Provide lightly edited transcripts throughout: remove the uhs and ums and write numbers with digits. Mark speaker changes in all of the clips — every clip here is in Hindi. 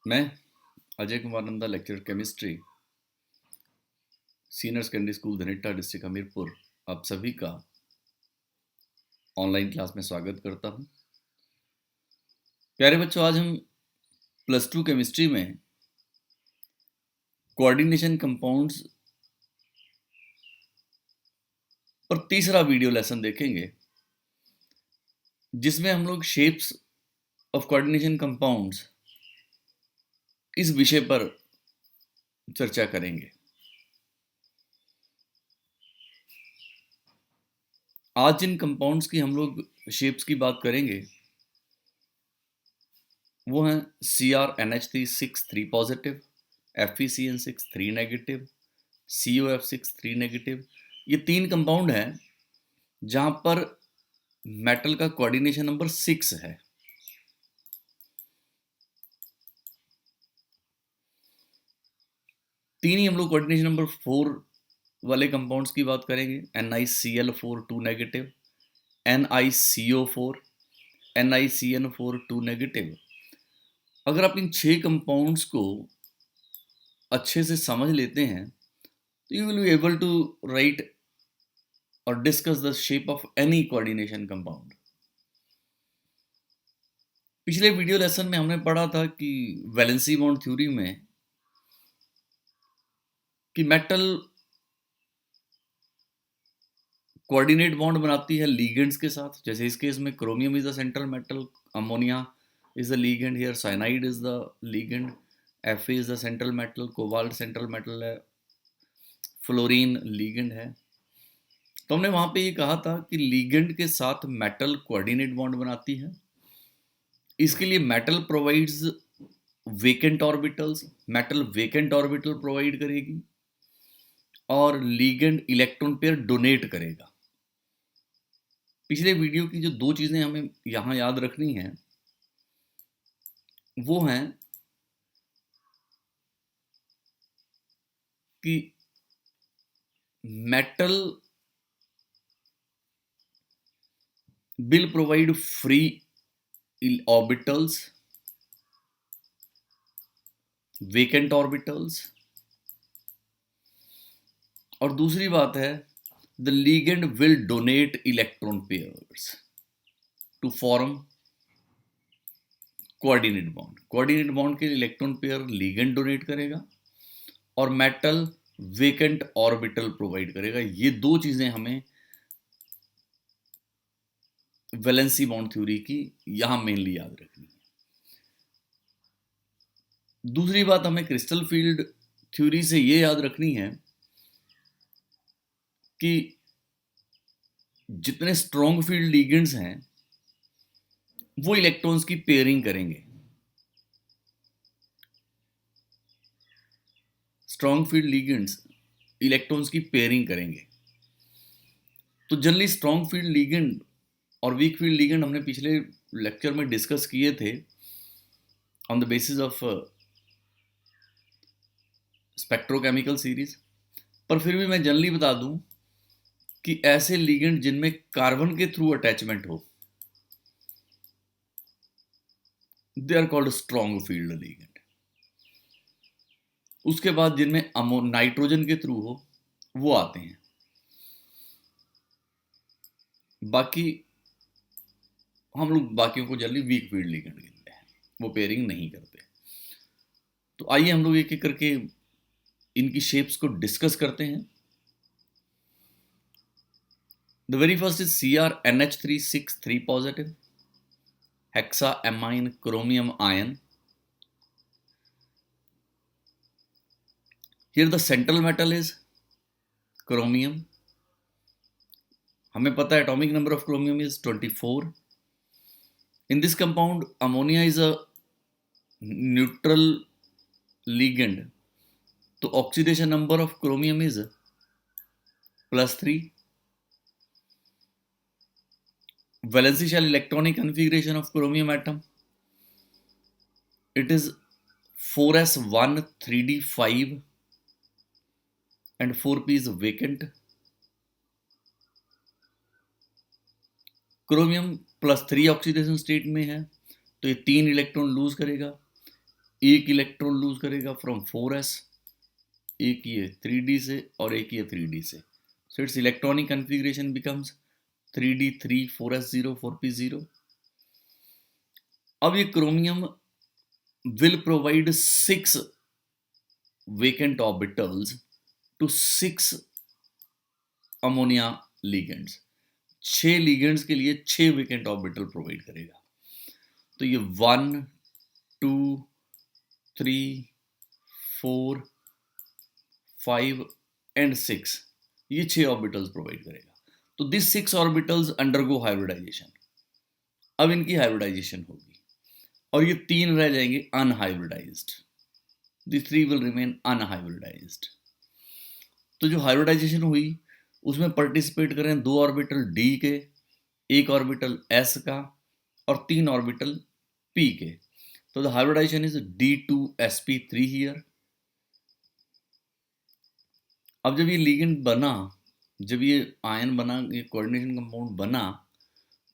Speaker 1: मैं Ajay Kumar Nanda, lecture chemistry, senior secondary school Dhanitta, district Hamirpur, आप सभी का ऑनलाइन क्लास में स्वागत करता हूं। प्यारे बच्चों, आज हम +2 केमिस्ट्री में कोऑर्डिनेशन कंपाउंड्स पर तीसरा वीडियो लेसन देखेंगे, जिसमें हम लोग शेप्स ऑफ कोऑर्डिनेशन कंपाउंड्स इस विषय पर चर्चा करेंगे। आज जिन कंपाउंड्स की हम लोग शेप्स की बात करेंगे वो हैं CrNH3 6 3 positive, FeCN6 3 negative, COF6 3 negative. ये तीन कंपाउंड हैं जहां पर मेटल का कोऑर्डिनेशन नंबर 6 है। तीन ही हम लोग कोऑर्डिनेशन नंबर 4 वाले कंपाउंड्स की बात करेंगे। NiCl4 2 negative, NiCO4, NiCN4 2 negative. अगर आप इन 6 कंपाउंड्स को अच्छे से समझ लेते हैं तो you will be able to write और discuss the shape of any coordination compound. पिछले वीडियो लेसन में हमने पढ़ा था कि वैलेंसी बॉन्ड थ्योरी में कि मेटल कोऑर्डिनेट बॉन्ड बनाती है लीगेंड्स के साथ। जैसे इस केस में chromium is the central metal, ammonia is the ligand, here cyanide is the ligand, Fe is the central metal, cobalt central metal है, फ्लोरीन लीगेंड है। तो हमने वहां पे ये कहा था कि लीगेंड के साथ मेटल कोऑर्डिनेट बॉन्ड बनाती है। इसके लिए metal provides vacant orbitals, metal vacant orbital provide करेगी और लीगेंड इलेक्ट्रॉन पेयर डोनेट करेगा। पिछले वीडियो की जो दो चीजें हमें यहां याद रखनी है वो हैं कि metal will provide free orbitals, vacant orbitals, और दूसरी बात है the ligand will donate electron pairs to form coordinate bond. coordinate bond के इलेक्ट्रॉन पेयर ligand डोनेट करेगा और मेटल वेकेंट ऑर्बिटल प्रोवाइड करेगा। ये दो चीजें हमें वैलेंसी बॉन्ड थ्योरी की यहां मेनली याद रखनी है। दूसरी बात हमें क्रिस्टल फील्ड थ्योरी से ये याद रखनी है कि जितने स्ट्रॉन्ग फील्ड लिगेंड्स हैं वो इलेक्ट्रॉन्स की पेयरिंग करेंगे। स्ट्रॉन्ग फील्ड लिगेंड्स इलेक्ट्रॉन्स की पेयरिंग करेंगे। तो जनरली स्ट्रॉन्ग फील्ड लिगेंड और वीक फील्ड लिगेंड हमने पिछले लेक्चर में डिस्कस किए थे on the basis of spectrochemical series. पर फिर भी मैं जनरली बता दूं कि ऐसे लिगेंड जिनमें कार्बन के थ्रू अटैचमेंट हो they are called strong field ligand. उसके बाद जिनमें नाइट्रोजन के थ्रू हो वो आते हैं। बाकी हम लोग बाकियों को जनरली वीक फील्ड लिगेंड गिनते हैं, वो पेयरिंग नहीं करते। तो आइए हम लोग एक एक करके इनकी शेप्स को डिस्कस करते हैं। The very first is CrNH3 6 3 positive, hexaammine chromium ion. Here the central metal is chromium. हमें पता है atomic number of chromium is 24। In this compound ammonia is a neutral ligand, तो oxidation number of chromium is +3। Valency shell electronic configuration of chromium atom, it is 4s1 3d5 and 4p is vacant। Chromium +3 oxidation state में है तो ये 3 इलेक्ट्रॉन लूज करेगा। एक इलेक्ट्रॉन लूज करेगा फ्रॉम 4s, एक ये 3d से और एक ये 3d से. So its electronic configuration becomes 3d 3 4s0 4p0. अब ये chromium will provide 6 vacant orbitals to 6 ammonia ligands. 6 ligands के लिए 6 vacant orbital प्रोवाइड करेगा. तो ये 1 2 3 4 5 एंड 6, ये 6 ऑर्बिटल्स प्रोवाइड करेगा. तो दिस 6 ऑर्बिटल्स अंडरगो हाइब्रिडाइजेशन. अब इनकी हाइब्रिडाइजेशन होगी और ये 3 रह जाएंगे unhybridised. This 3 will remain unhybridised. तो जो हाइब्रिडाइजेशन हुई उसमें पार्टिसिपेट करें 2 ऑर्बिटल डी के, 1 ऑर्बिटल एस का और 3 ऑर्बिटल पी के. तो the hybridization is D2sp3 here. अब जब ये लिगेंड बना, जब ये आयन बना, ये कोऑर्डिनेशन कंपाउंड बना,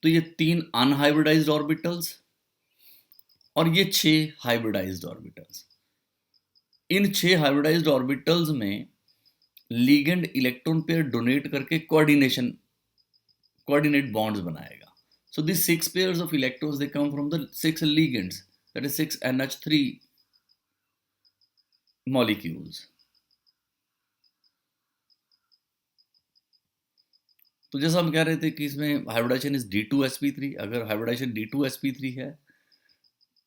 Speaker 1: तो ये 3 अनहाइब्रिडाइज्ड ऑर्बिटल्स और ये 6 हाइब्रिडाइज्ड ऑर्बिटल्स. इन 6 हाइब्रिडाइज्ड ऑर्बिटल्स में लिगेंड इलेक्ट्रॉन पेयर डोनेट करके कोऑर्डिनेट बॉन्ड्स बनाएगा. So this 6 pairs of electrons they come from the 6 ligands, that is 6 NH3 molecules. तो जैसा हम कह रहे थे कि इसमें हाइब्रिडाइजेशन इज D2sp3. अगर हाइब्रिडाइजेशन D2sp3 है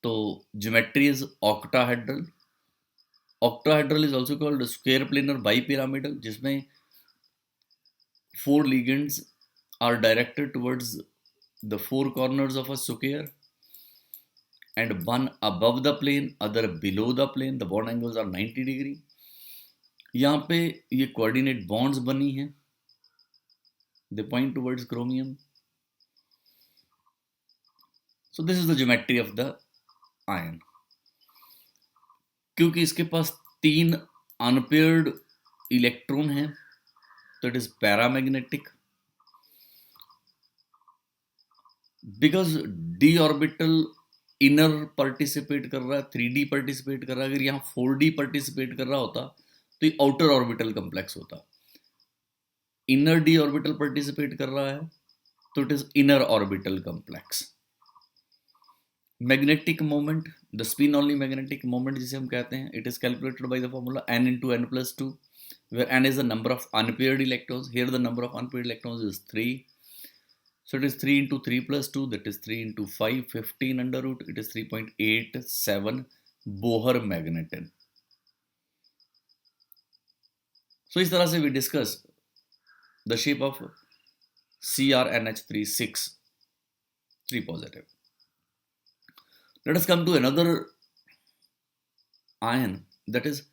Speaker 1: तो geometry is octahedral. Octahedral is also called square planar bipyramidal, जिसमें 4 ligands are directed towards the 4 corners of a square and one above the plane, other below the plane. The bond angles are 90 degree. यहाँ पे ये कोऑर्डिनेट बॉन्ड्स बनी हैं. They point towards chromium. So this is the geometry of the ion. क्योंकि इसके पास 3 अनपेयर्ड इलेक्ट्रॉन हैं तो it is paramagnetic. Because D orbital inner participate कर रहा है, 3d पार्टिसिपेट कर रहा है. अगर यहाँ 4d पार्टिसिपेट कर रहा होता तो ये आउटर ऑर्बिटल कम्प्लेक्स होता. इनर डी ऑर्बिटल पार्टिसिपेट कर रहा है तो it is inner orbital complex. Magnetic moment, the spin only magnetic moment जिसे हम कहते हैं, it is calculated by the formula n into n+2, where n is the number of unpaired electrons. Here the number of unpaired electrons is 3. So it is 3 into 3 plus 2, that is 3 into 5, 15 under root, it is 3.87 Bohr magneton. So इस तरह से we discuss the shape of CrNH3 3 positive. Let us come to another ion, that is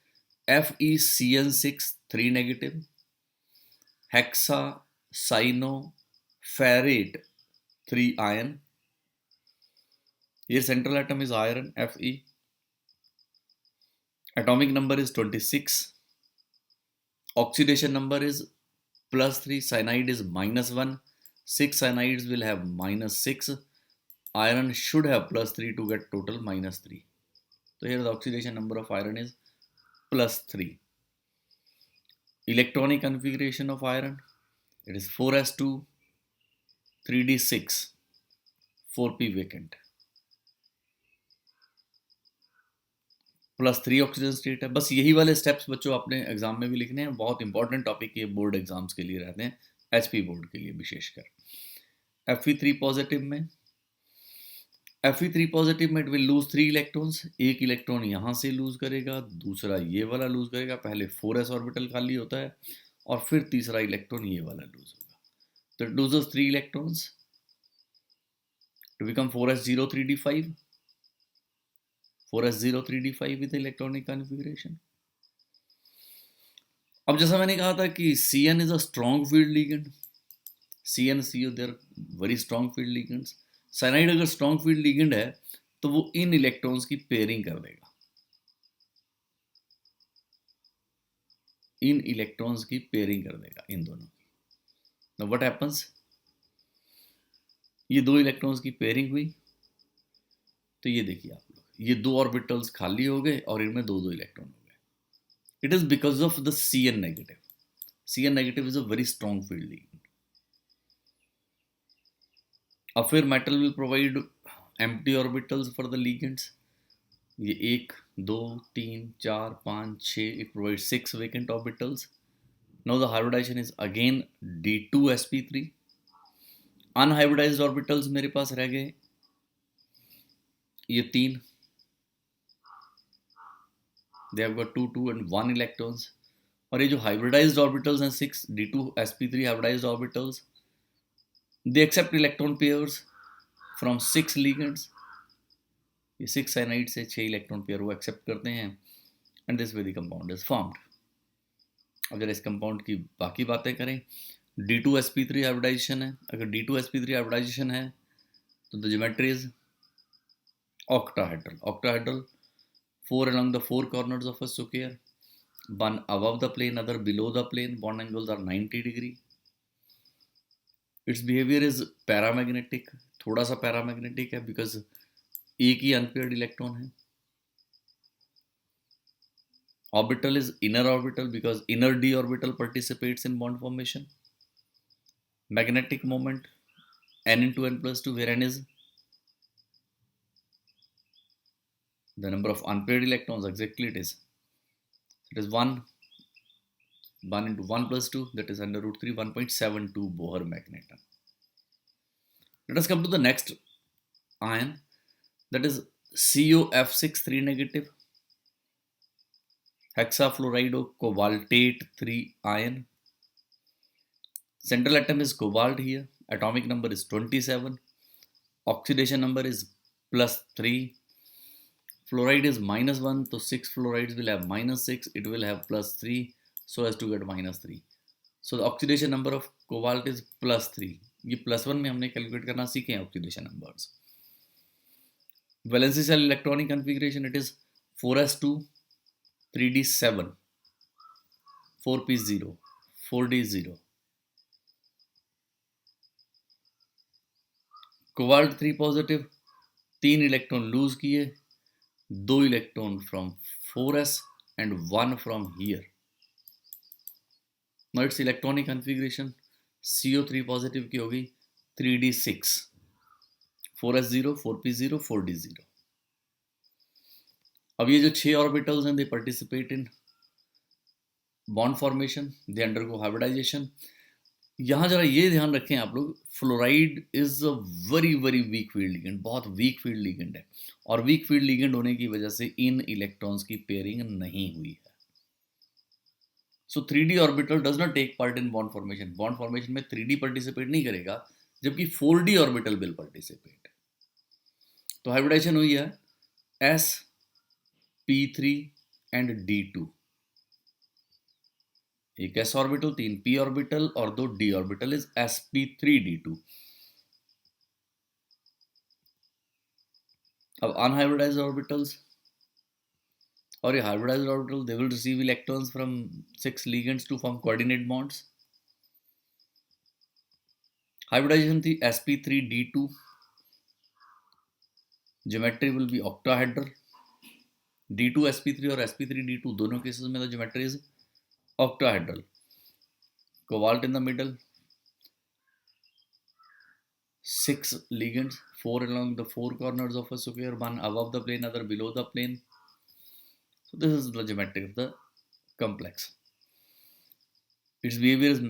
Speaker 1: FeCN6 3 negative, hexacyanoferrate 3 ion. Here central atom is iron Fe. Atomic number is 26. Oxidation number is +3. Cyanide is -1. 6 cyanides will have -6. Iron should have +3 to get total -3. So here the oxidation number of iron is +3. Electronic configuration of iron, it is 4s2 3d6 4p vacant +3 oxygen state है. बस यही वाले स्टेप्स बच्चों आपने एग्जाम में भी लिखने हैं. बहुत इंपॉर्टेंट टॉपिक ये बोर्ड एग्जाम्स के लिए रहते हैं, HP बोर्ड के लिए विशेषकर. Fe3 पॉजिटिव में, Fe3 पॉजिटिव में इट विल लूज 3 इलेक्ट्रॉन्स. एक इलेक्ट्रॉन यहाँ से लूज करेगा, दूसरा ये वाला लूज करेगा. पहले 4s ऑर्बिटल खाली होता है और फिर तीसरा इलेक्ट्रॉन ये वाला लूज होगा. तो it loses 3 electrons to become 4s0 3d5, 4s0 3d5 with electronic configuration. अब जैसा मैंने कहा था कि Cn is a strong field ligand. Cn, CO, they are very strong field ligands. Cyanide अगर स्ट्रॉन्ग फील्ड लिगेंड है तो वो इन इलेक्ट्रॉन्स की पेयरिंग कर देगा, इन इलेक्ट्रॉन्स की पेयरिंग कर देगा इन दोनों. नाउ व्हाट हैपेंस, ये 2 इलेक्ट्रॉन्स की पेयरिंग हुई तो ये देखिए आप लोग, ये दो ऑर्बिटल्स खाली हो गए और इनमें दो दो इलेक्ट्रॉन हो गए. It is because of the Cn negative. Cn negative is a very strong field ligand. अब फिर metal will provide empty orbitals for the ligands. ये एक दो तीन चार पाँच छः, it provide 6 vacant orbitals. Now the hybridization is again D2sp3. Unhybridized orbitals मेरे पास रह गए ये तीन. They have got 2 2 and 1 electrons. और ये जो हाइब्रिडाइज्ड ऑर्बिटल्स हैं 6 D2sp3 hybridized orbitals, they accept electron pairs from 6 ligands. ये 6 साइनाइड से 6 इलेक्ट्रॉन पेयर वो एक्सेप्ट करते हैं and this way the compound is formed. अब जरा इस कंपाउंड की बाकी बातें करें. D2sp3 हाइब्रिडाइजेशन है. अगर D2sp3 हाइब्रिडाइजेशन है तो the geometry is octahedral. Octahedral, 4 along the 4 corners of a square, one above the plane, other below the plane. Bond angles are 90 degree. Its behavior is paramagnetic. थोड़ा सा paramagnetic है because एक ही unpaired electron है. Orbital is inner orbital because inner d orbital participates in bond formation. Magnetic moment n into n plus 2, where n is the number of unpaired electrons. Exactly it is 1 into 1 plus 2, that is under root 3, 1.72 Bohr magneton. Let us come to the next ion, that is COF6 3 negative hexafluoridocobaltate 3 ion. Central atom is cobalt here. Atomic number is 27. Oxidation number is +3. Fluoride is -1, so 6 fluorides will have -6. It will have +3, so as to get -3. So the oxidation number of cobalt is +3. ये +1 में हमने कैलकुलेट करना सीखे हैं oxidation numbers. Valency shell electronic configuration, it is 4s2 3d7 4p0 4d0. Cobalt 3 positive, 3 electron lose किए, 2 electron from 4s and 1 from here. Now its electronic configuration CO3 positive की होगी 3d6 4s0 4p0 4d0. अब ये जो 6 ऑर्बिटल्स हैं, they participate in bond formation, they undergo hybridization. यहाँ जरा ये ध्यान रखें आप लोग, fluoride is a very very weak field ligand. बहुत वीक फील्ड लिगेंड है और वीक फील्ड लिगेंड होने की वजह से इन इलेक्ट्रॉन्स की पेयरिंग नहीं हुई है. So 3d orbital does not take part in bond formation. Bond formation में 3d पार्टिसिपेट नहीं करेगा, जबकि 4d ऑर्बिटल विल पार्टिसिपेट. तो हाइब्रिडाइजेशन हुई है sp3 एंड d2. एक s ऑर्बिटल, 3 p ऑर्बिटल और 2 d ऑर्बिटल इज sp3d2. अब अनहाइब्रिडाइज्ड ऑर्बिटल्स, और ये hybridized orbital, they will receive electrons from 6 ligands to form coordinate bonds. Hybridization थी sp3d2. Geometry will be octahedral. D2sp3 और sp3d2 दोनों केसेस में the geometry is octahedral. Cobalt in the middle, 6 ligands, 4 along the 4 corners of a square, one above the plane, other below the plane. So this is the geometry of the complex. Its behavior is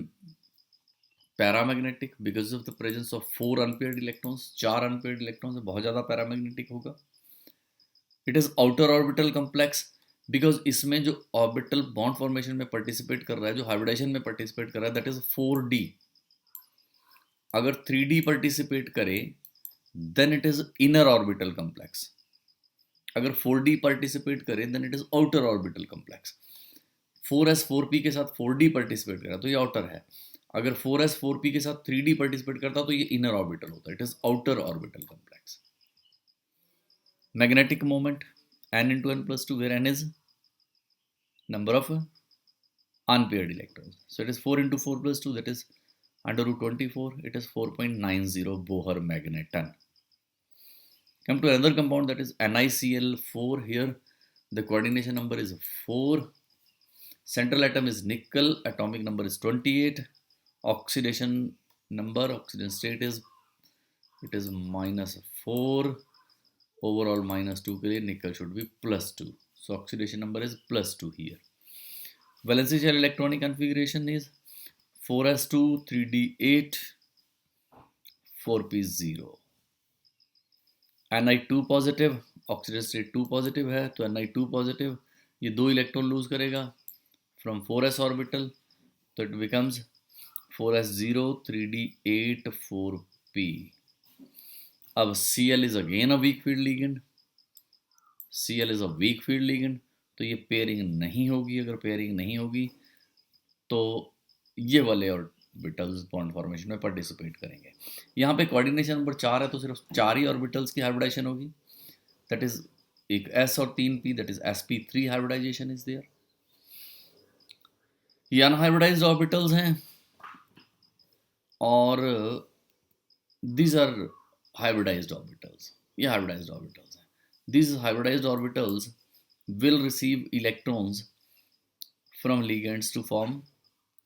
Speaker 1: paramagnetic because of the presence of 4 unpaired electrons. 4 unpaired electrons है, बहुत ज़्यादा paramagnetic होगा. It is outer orbital complex because इसमें जो ऑर्बिटल बॉन्ड फॉर्मेशन में पार्टिसिपेट कर रहा है, जो हाइब्रिडाइजेशन में पार्टिसिपेट कर रहा है, दैट इज 4d. अगर 3d पार्टिसिपेट करे then it is inner orbital complex. अगर 4d पार्टिसिपेट करे then it is outer orbital complex. 4s 4p के साथ 4d पार्टिसिपेट करा तो ये आउटर है. अगर 4s 4p के साथ 3d पार्टिसिपेट करता तो ये इनर ऑर्बिटल होता. It is outer orbital complex. Magnetic moment n into n plus 2, where n is number of unpaired electrons. So it is 4 into 4 plus 2, that is under root 24. It is 4.90 Bohr magneton. Come to another compound, that is NiCl4. Here the coordination number is 4. Central atom is nickel, atomic number is 28. Oxidation number, oxidation state is, it is -4. Overall -2 के लिए nickel should be +2. So oxidation number is +2 here. Valency shell electronic configuration is 4s2 3d8 4p0. Ni2 positive, oxidation state 2 positive है, तो Ni2 पॉजिटिव ये 2 इलेक्ट्रॉन लूज करेगा फ्रॉम 4s ऑर्बिटल, तो it becomes 4s0 3d8 4p. अब Cl is again a weak field ligand. Cl is a weak field ligand, तो ये पेयरिंग नहीं होगी. अगर पेयरिंग नहीं होगी तो ये वाले ऑर्बिटल्स बॉन्ड फॉर्मेशन में पार्टिसिपेट करेंगे. यहाँ पे कोऑर्डिनेशन नंबर 4 है, तो सिर्फ 4 ही ऑर्बिटल्स की हाइब्रिडाइजेशन होगी. दैट इज एक s और 3p, that is sp3 hybridization is there. ये अनहाइब्रिडाइज्ड ऑर्बिटल्स हैं और these are hybridized orbitals. ये hybridized orbitals हैं. These hybridized orbitals will receive electrons from ligands to form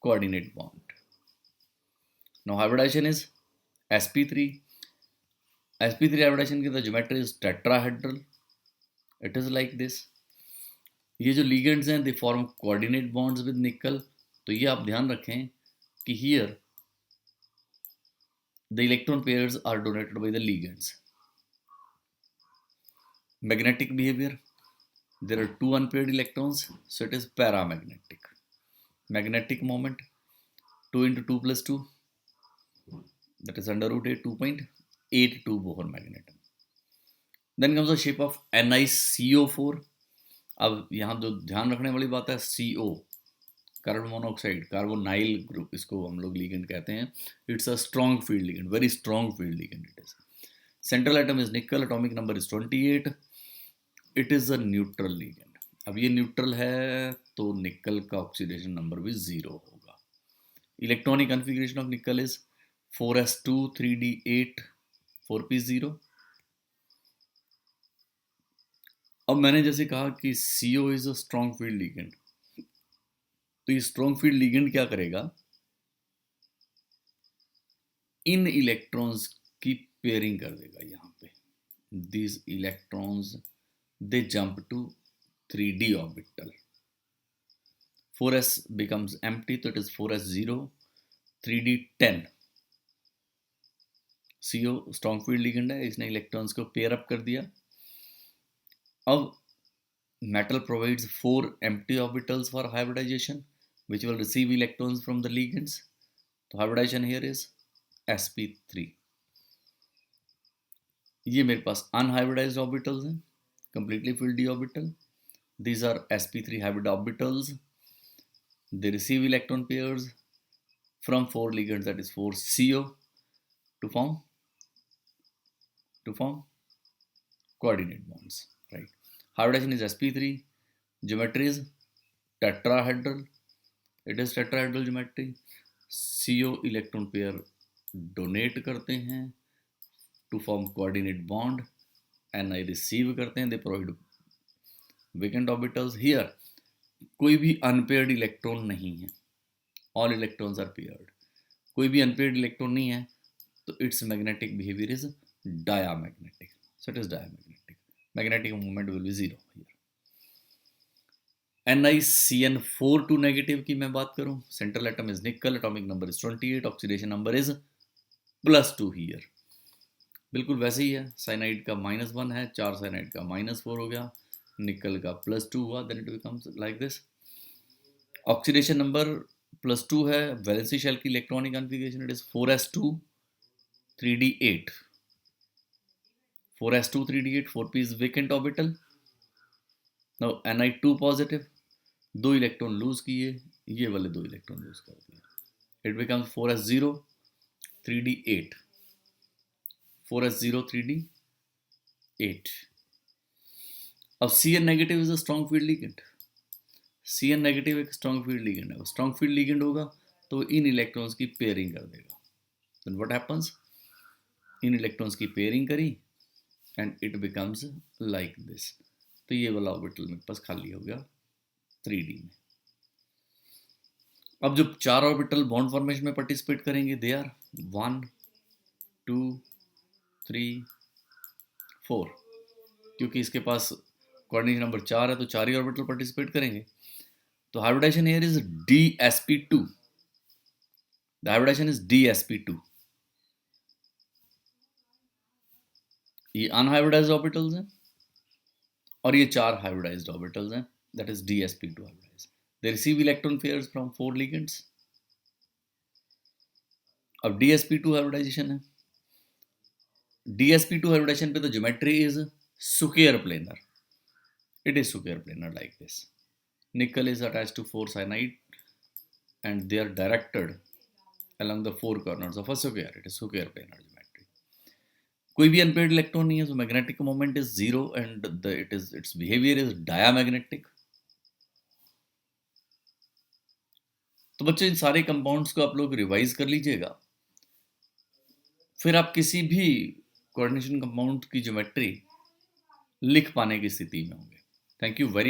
Speaker 1: coordinate bond. Now hybridization is sp3. sp3 hybridization की the geometry is tetrahedral. It is like this. ये जो ligands हैं they form coordinate bonds with nickel. तो ये आप ध्यान रखें कि here the electron pairs are donated by the ligands. Magnetic behavior, there are 2 unpaired electrons, so it is paramagnetic. Magnetic moment 2 into 2 plus 2, that is under root 8, 2.82 Bohr magnetism. Then comes the shape of NiCO4. अब यहाँ जो ध्यान रखने वाली बात है CO, carbon monoxide, carbonyl group, इसको हम लोग लिगेंड कहते हैं. It's a strong field ligand, very strong field ligand it is. Central atom is nickel, atomic number is 28. It is a neutral ligand. अब ये न्यूट्रल है तो निकल का ऑक्सीडेशन नंबर भी 0 होगा. इलेक्ट्रॉनिक कॉन्फ़िगरेशन ऑफ निकल इज 4s2 3d8 4p0. अब मैंने जैसे कहा कि CO is a strong field ligand, तो ये स्ट्रॉन्ग फील्ड लिगेंड क्या करेगा, इन इलेक्ट्रॉन्स की पेयरिंग कर देगा. यहाँ पे these electrons they jump to 3d orbital. 4s becomes empty, so it is 4s0 3d10. CO strong field ligand है, इसने इलेक्ट्रॉन्स को पेयर अप कर दिया. अब metal provides 4 empty orbitals for hybridization which will receive electrons from the ligands. तो hybridization here is sp3. ये मेरे पास unhybridized orbitals हैं, completely filled d orbital. These are sp3 hybrid orbitals. They receive electron pairs from 4 ligands, that is 4 CO, to form coordinate bonds, right? Hybridization is sp3. Geometry is tetrahedral. It is tetrahedral geometry. CO electron pair donate करते हैं to form coordinate bond. Ni receive करते हैं, they provide vacant orbitals. Here कोई भी अनपेयर्ड इलेक्ट्रॉन नहीं है, ऑल इलेक्ट्रॉन्स आर पेयर्ड. कोई भी अनपेयर्ड इलेक्ट्रॉन नहीं है, तो it's magnetic behaviour is diamagnetic. So it is diamagnetic. Magnetic movement will be 0 here. NiCN4 negative की मैं बात करूं, central atom is nickel, atomic number is 28, oxidation number is +2 here. बिल्कुल वैसे ही है, साइनाइड का -1 है, 4 साइनाइड का -4 हो गया, निकल का +2 हुआ, then it becomes like this. Oxidation number +2 है. वैलेंसी शेल की electronic configuration it is 4s2 3d8. 4s2 3d8 4p is vacant orbital. Now Ni2 positive, 2 electron lose किए, ये वाले 2 इलेक्ट्रॉन लूज कर दिए. It becomes 4s0 3d8. 4s0 3d8. अब Cn negative is a strong field ligand. Cn negative एक स्ट्रॉन्ग फील्ड लिगेंड है. स्ट्रॉन्ग फील्ड लिगेंड होगा तो इन इलेक्ट्रॉन्स की पेयरिंग कर देगा. देन व्हाट हैपेंस, इन इलेक्ट्रॉन्स की पेयरिंग करी and it becomes like this. तो ये वाला ऑर्बिटल मेरे पास खाली हो गया 3D में। अब जब 4 ऑर्बिटल बॉन्ड फॉर्मेशन में पार्टिसिपेट करेंगे, दे आर 1 2 3 4, क्योंकि इसके पास कोऑर्डिनेशन नंबर 4 है तो 4 ही ऑर्बिटल पार्टिसिपेट करेंगे। तो hybridization here is DsP2, the hybridization is DsP2। ये अनहाइब्रिडाइज्ड ऑर्बिटल्स हैं और ये 4 हाइब्रिडाइज्ड ऑर्बिटल्स हैं, that is DsP2 hybridized. They receive electron pairs from 4 ligands. अब DsP2 हाइब्रिडाइजेशन है, DsP2 hybridization पे the geometry is square planar. It is square planar like this. Nickel is attached to 4 cyanide and they are directed along the 4 corners of a square. It is square planar geometry. कोई भी अनपेयर्ड इलेक्ट्रॉन नहीं है, so magnetic moment is 0 and its behavior is diamagnetic. तो बच्चों इन सारे कंपाउंड्स को आप लोग रिवाइज कर लीजिएगा, फिर आप किसी भी कोऑर्डिनेशन कंपाउंड की ज्योमेट्री लिख पाने की स्थिति में होंगे। Thank you very